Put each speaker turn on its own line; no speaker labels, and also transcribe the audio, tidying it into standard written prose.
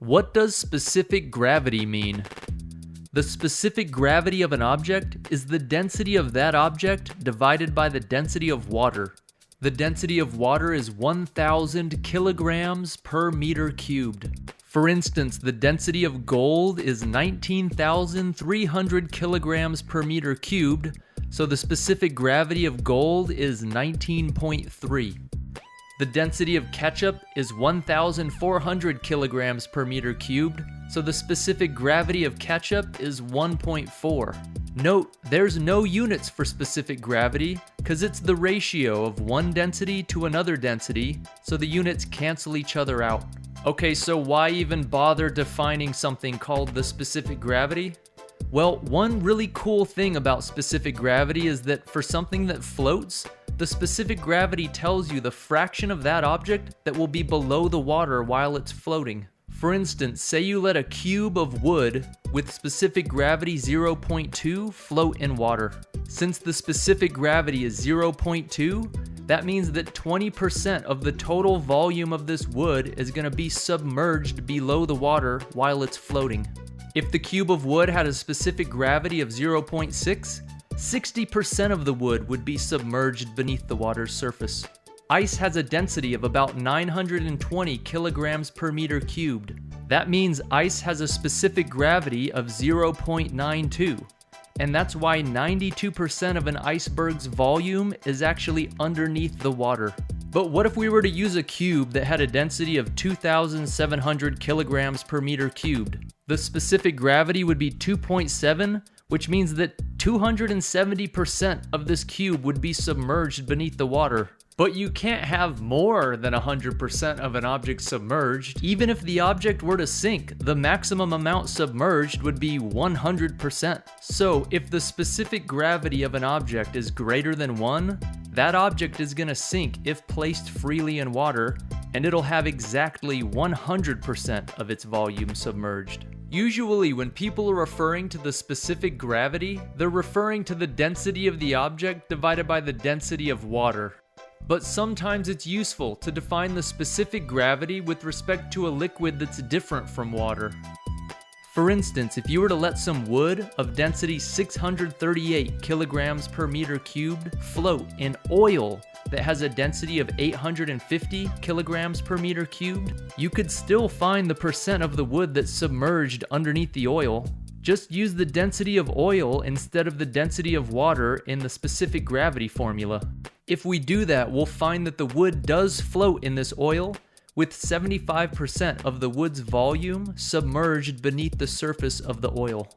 What does specific gravity mean? The specific gravity of an object is the density of that object divided by the density of water. The density of water is 1,000 kilograms per meter cubed. For instance, the density of gold is 19,300 kilograms per meter cubed, so the specific gravity of gold is 19.3. The density of ketchup is 1,400 kilograms per meter cubed, so the specific gravity of ketchup is 1.4. Note, there's no units for specific gravity, because it's the ratio of one density to another density, so the units cancel each other out. Okay, so why even bother defining something called the specific gravity? Well, one really cool thing about specific gravity is that for something that floats, the specific gravity tells you the fraction of that object that will be below the water while it's floating. For instance, say you let a cube of wood with specific gravity 0.2 float in water. Since the specific gravity is 0.2, that means that 20% of the total volume of this wood is going to be submerged below the water while it's floating. If the cube of wood had a specific gravity of 0.6, 60% of the wood would be submerged beneath the water's surface. Ice has a density of about 920 kilograms per meter cubed. That means ice has a specific gravity of 0.92. And that's why 92% of an iceberg's volume is actually underneath the water. But what if we were to use a cube that had a density of 2,700 kilograms per meter cubed? The specific gravity would be 2.7, which means that 270% of this cube would be submerged beneath the water. But you can't have more than 100% of an object submerged. Even if the object were to sink, the maximum amount submerged would be 100%. So if the specific gravity of an object is greater than 1, that object is going to sink if placed freely in water, and it'll have exactly 100% of its volume submerged. Usually when people are referring to the specific gravity, they're referring to the density of the object divided by the density of water. But sometimes it's useful to define the specific gravity with respect to a liquid that's different from water. For instance, if you were to let some wood of density 638 kilograms per meter cubed float in oil that has a density of 850 kilograms per meter cubed, you could still find the percent of the wood that's submerged underneath the oil. Just use the density of oil instead of the density of water in the specific gravity formula. If we do that, we'll find that the wood does float in this oil, with 75% of the wood's volume submerged beneath the surface of the oil.